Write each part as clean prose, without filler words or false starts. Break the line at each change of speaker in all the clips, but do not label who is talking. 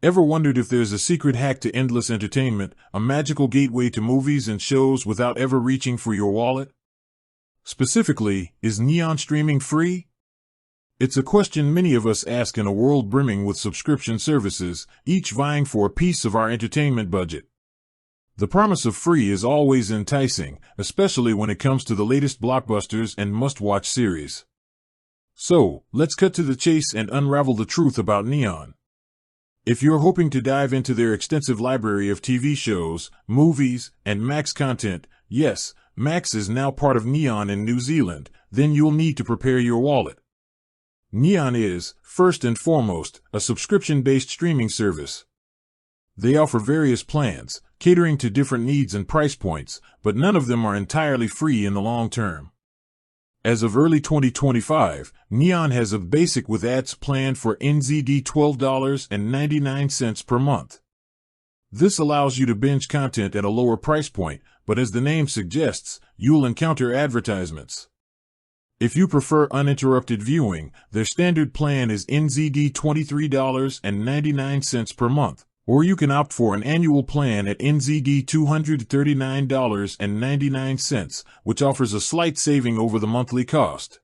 Ever wondered if there's a secret hack to endless entertainment, a magical gateway to movies and shows without ever reaching for your wallet? Specifically, is Neon streaming free? It's a question many of us ask in a world brimming with subscription services, each vying for a piece of our entertainment budget. The promise of free is always enticing, especially when it comes to the latest blockbusters and must-watch series. So, let's cut to the chase and unravel the truth about Neon. If you're hoping to dive into their extensive library of TV shows, movies, and Max content, yes, Max is now part of Neon in New Zealand, then you'll need to prepare your wallet. Neon is, first and foremost, a subscription-based streaming service. They offer various plans, catering to different needs and price points, but none of them are entirely free in the long term. As of early 2025, Neon has a basic with ads plan for NZD $12.99 per month. This allows you to binge content at a lower price point, but as the name suggests, you'll encounter advertisements. If you prefer uninterrupted viewing, their standard plan is NZD $23.99 per month, or you can opt for an annual plan at NZD $239.99, which offers a slight saving over the monthly cost.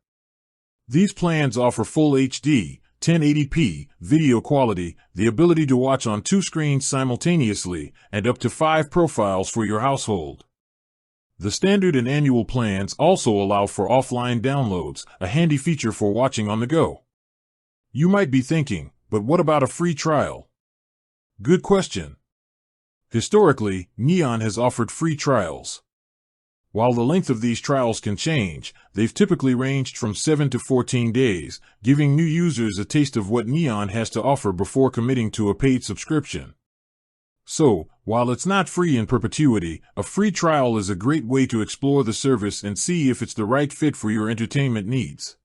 These plans offer full HD, 1080p, video quality, the ability to watch on 2 screens simultaneously, and up to 5 profiles for your household. The standard and annual plans also allow for offline downloads, a handy feature for watching on the go. You might be thinking, but what about a free trial? Good question. Historically, Neon has offered free trials. While the length of these trials can change, they've typically ranged from 7 to 14 days, giving new users a taste of what Neon has to offer before committing to a paid subscription. So, while it's not free in perpetuity, a free trial is a great way to explore the service and see if it's the right fit for your entertainment needs.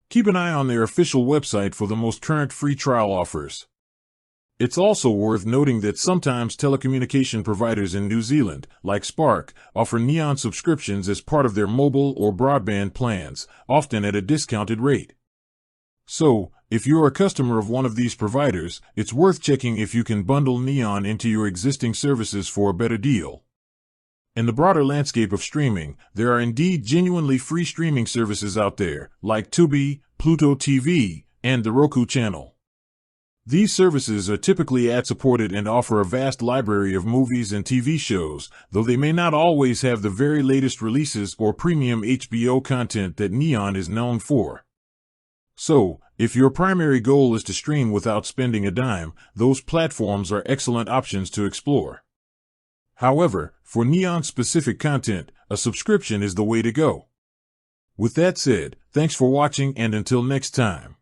Keep an eye on their official website for the most current free trial offers. It's also worth noting that sometimes telecommunication providers in New Zealand, like Spark, offer Neon subscriptions as part of their mobile or broadband plans, often at a discounted rate. So, if you're a customer of one of these providers, it's worth checking if you can bundle Neon into your existing services for a better deal. In the broader landscape of streaming, there are indeed genuinely free streaming services out there, like Tubi, Pluto TV, and the Roku channel. These services are typically ad-supported and offer a vast library of movies and TV shows, though they may not always have the very latest releases or premium HBO content that Neon is known for. So, if your primary goal is to stream without spending a dime, those platforms are excellent options to explore. However, for Neon-specific content, a subscription is the way to go. With that said, thanks for watching and until next time.